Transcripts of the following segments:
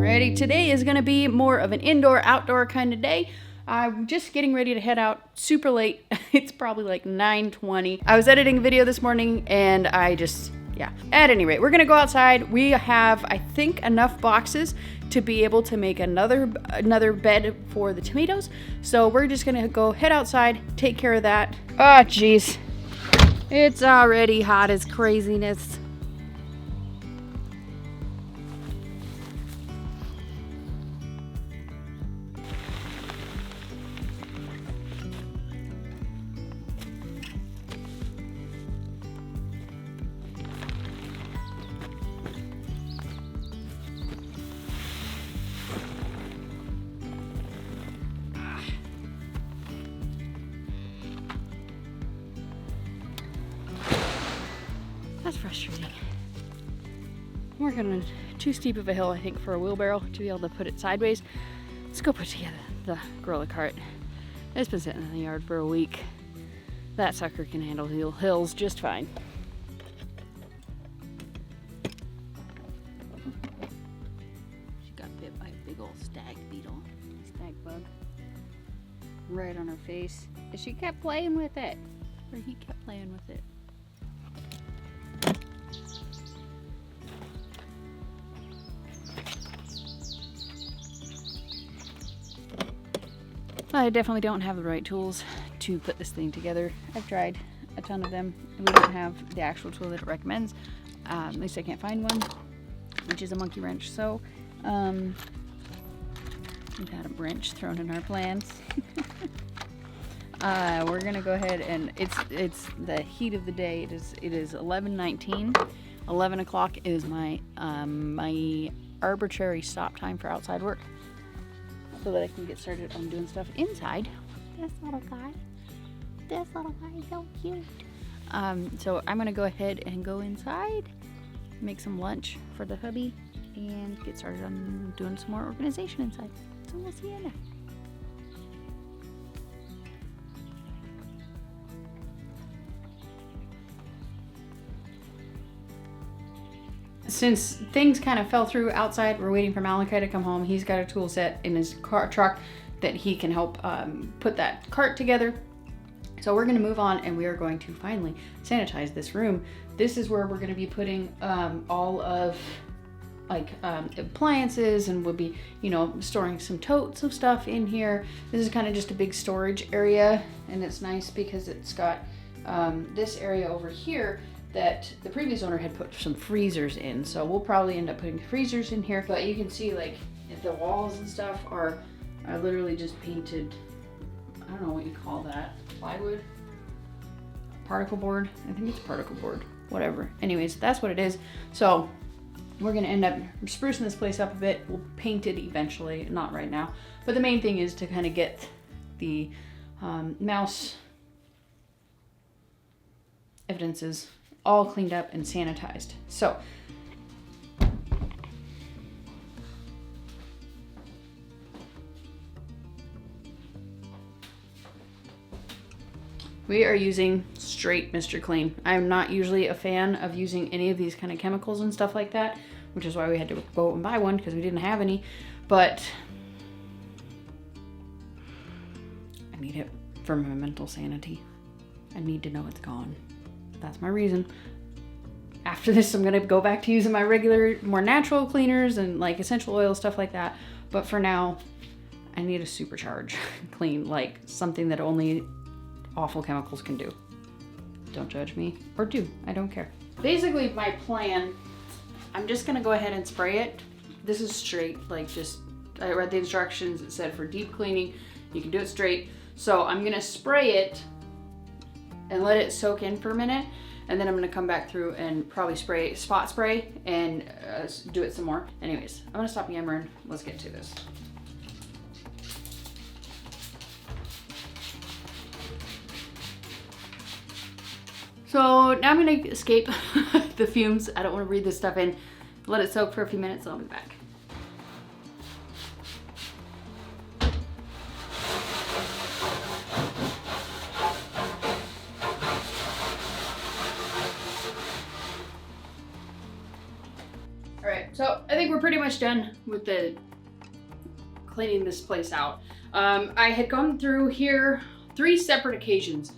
Alrighty, today is gonna be more of an indoor-outdoor kind of day. I'm just getting ready to head out super late. It's probably like 9:20. I was editing a video this morning and At any rate, we're gonna go outside. We have, I think, enough boxes to be able to make another bed for the tomatoes. So we're just gonna go head outside, take care of that. Oh, jeez. It's already hot as craziness. That's frustrating. I'm working on too steep of a hill, I think, for a wheelbarrow to be able to put it sideways. Let's go put together the gorilla cart. It's been sitting in the yard for a week. That sucker can handle hills just fine. She got bit by a big old stag bug, right on her face. And she kept playing with it, or he kept playing with it. I definitely don't have the right tools to put this thing together. I've tried a ton of them. We don't have the actual tool that it recommends. At least I can't find one, which is a monkey wrench. So, we've had a wrench thrown in our plans. We're gonna go ahead and it's the heat of the day. It is 11:19. 11 o'clock is my arbitrary stop time for outside work, so that I can get started on doing stuff inside. This little guy is so cute. So I'm gonna go ahead and go inside, make some lunch for the hubby, and get started on doing some more organization inside. So we'll see you in there. Since things kind of fell through outside, we're waiting for Malachi to come home. He's got a tool set in his truck that he can help put that cart together. So we're going to move on, and we are going to finally sanitize this room. This is where we're going to be putting all of appliances, and we'll be, storing some totes of stuff in here. This is kind of just a big storage area, and it's nice because it's got this area over here that the previous owner had put some freezers in. So we'll probably end up putting freezers in here. But you can see, like, if the walls and stuff are literally just painted, I don't know what you call that, plywood? Particle board? I think it's particle board, whatever. Anyways, that's what it is. So we're gonna end up sprucing this place up a bit. We'll paint it eventually, not right now. But the main thing is to kind of get the mouse evidences all cleaned up and sanitized. So we are using straight Mr. Clean. I'm not usually a fan of using any of these kind of chemicals and stuff like that, which is why we had to go out and buy one, because we didn't have any. But I need it for my mental sanity. I need to know it's gone. That's my reason. After this, I'm gonna go back to using my regular, more natural cleaners and like essential oil, stuff like that. But for now, I need a supercharge clean, like something that only awful chemicals can do. Don't judge me, or do, I don't care. Basically, my plan, I'm just gonna go ahead and spray it. This is straight, I read the instructions, it said for deep cleaning, you can do it straight. So I'm gonna spray it and let it soak in for a minute, and then I'm gonna come back through and probably spot spray and do it some more. Anyways, I'm gonna stop yammering. Let's get to this. So now I'm gonna escape the fumes. I don't wanna breathe this stuff in. Let it soak for a few minutes, and I'll be back. All right, so I think we're pretty much done with the cleaning this place out. I had gone through here 3 separate occasions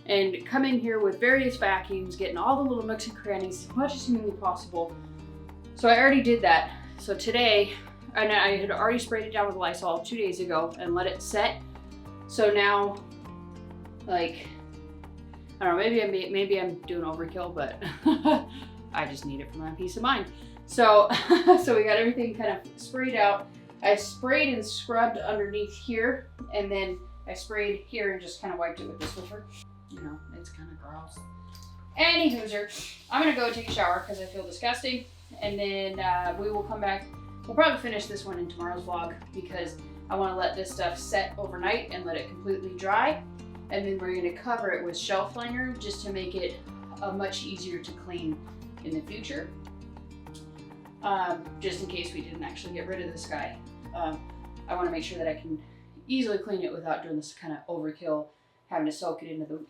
and come in here with various vacuums, getting all the little nooks and crannies as much as humanly possible. So I already did that. So today, and I had already sprayed it down with Lysol 2 days ago and let it set. So now, like, I don't know, maybe I'm doing overkill, but I just need it for my peace of mind. So, so we got everything kind of sprayed out. I sprayed and scrubbed underneath here, and then I sprayed here and just kind of wiped it with this Swiffer. You know, it's kind of gross. Anywhooser, I'm gonna go take a shower because I feel disgusting, and then we will come back. We'll probably finish this one in tomorrow's vlog because I want to let this stuff set overnight and let it completely dry, and then we're gonna cover it with shelf liner just to make it much easier to clean in the future. Just in case we didn't actually get rid of this guy. I want to make sure that I can easily clean it without doing this kind of overkill, having to soak it into the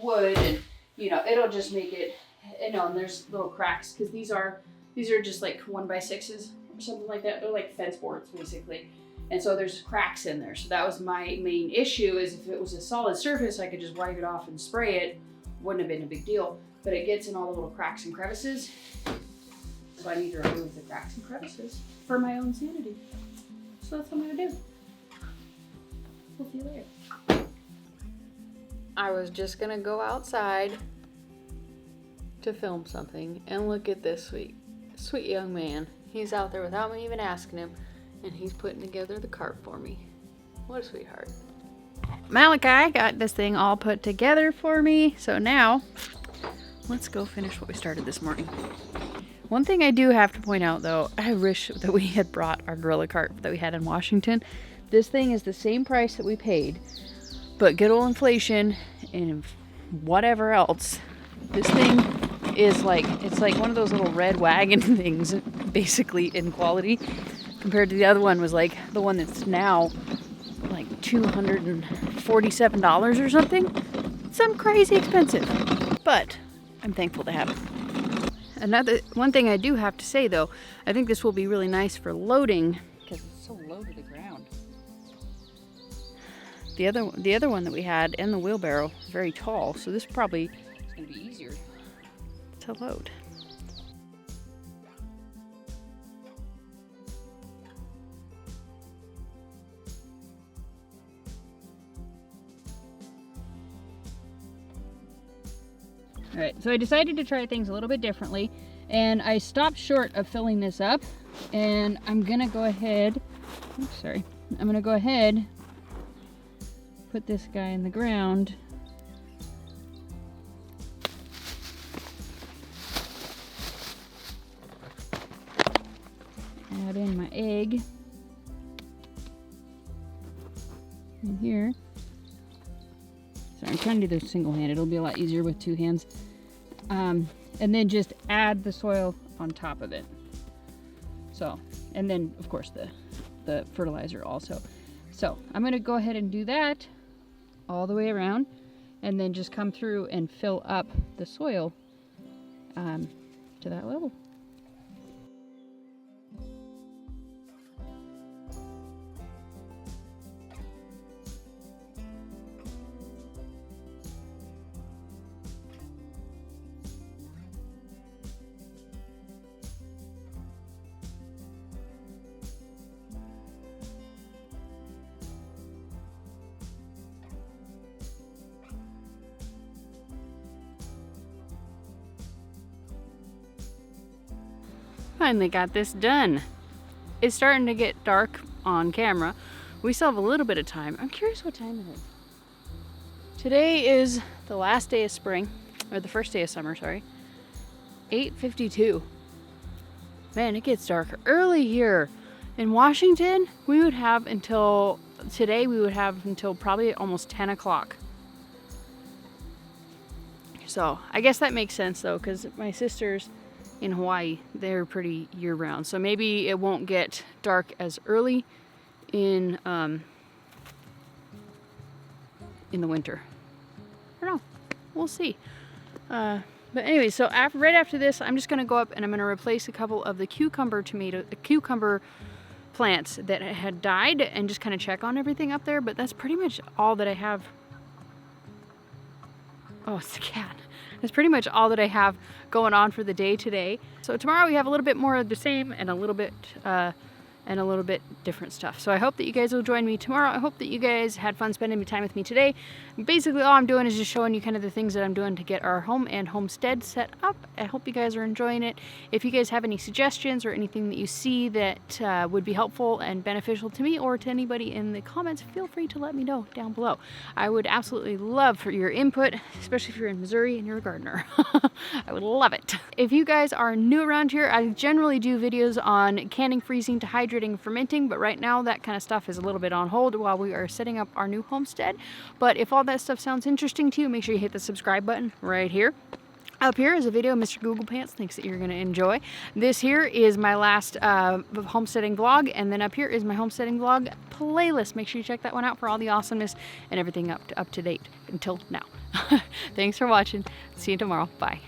wood, and you know, it'll just make it, you know, and there's little cracks because these are just like 1x6s or something like that. They're like fence boards basically, and so there's cracks in there. So that was my main issue, is if it was a solid surface I could just wipe it off and spray it, wouldn't have been a big deal, but it gets in all the little cracks and crevices. So I need to remove the cracks and crevices for my own sanity. So that's what I'm gonna do. We'll see you later. I was just gonna go outside to film something, and look at this sweet young man. He's out there without me even asking him, and he's putting together the cart for me. What a sweetheart. Malachi got this thing all put together for me. So now, let's go finish what we started this morning. One thing I do have to point out though, I wish that we had brought our Gorilla cart that we had in Washington. This thing is the same price that we paid, but good old inflation and whatever else, this thing is like, it's like one of those little red wagon things, basically in quality, compared to the other one was like the one that's now like $247 or something. Some crazy expensive, but I'm thankful to have it. One thing I do have to say though, I think this will be really nice for loading because it's so low to the ground. The other one that we had in the wheelbarrow is very tall, so this probably is going to be easier to load. All right, so I decided to try things a little bit differently, and I stopped short of filling this up, and I'm gonna go ahead, put this guy in the ground. Add in my egg in here. Sorry, I'm trying to do this single-handed. It'll be a lot easier with 2 hands. And then just add the soil on top of it. So, and then of course the fertilizer also. So I'm gonna go ahead and do that all the way around, and then just come through and fill up the soil to that level. Finally got this done. It's starting to get dark on camera. We still have a little bit of time. I'm curious what time it is. Today is the last day of spring, or the first day of summer, sorry. 8:52. Man, it gets dark early here. In Washington, we would have until probably almost 10 o'clock. So I guess that makes sense though, because my sisters in Hawaii, they're pretty year-round, so maybe it won't get dark as early in the winter. I don't know. We'll see. But anyway, so right after this, I'm just going to go up and I'm going to replace a couple of the cucumber plants that had died and just kind of check on everything up there. But that's pretty much all that I have. Oh, it's the cat. That's pretty much all that I have going on for the day today. So tomorrow we have a little bit more of the same and a little bit different stuff. So I hope that you guys will join me tomorrow. I hope that you guys had fun spending time with me today. Basically all I'm doing is just showing you kind of the things that I'm doing to get our home and homestead set up. I hope you guys are enjoying it. If you guys have any suggestions or anything that you see that would be helpful and beneficial to me or to anybody in the comments, feel free to let me know down below. I would absolutely love for your input, especially if you're in Missouri and you're a gardener. I would love it. If you guys are new around here, I generally do videos on canning, freezing, dehydrating, and fermenting, but right now that kind of stuff is a little bit on hold while we are setting up our new homestead. But if all that stuff sounds interesting to you, make sure you hit the subscribe button right here. Up here is a video of Mr. Google Pants, thinks that you're going to enjoy. This here is my last homesteading vlog, and then up here is my homesteading vlog playlist. Make sure you check that one out for all the awesomeness and everything up to date until now. Thanks for watching. See you tomorrow. Bye.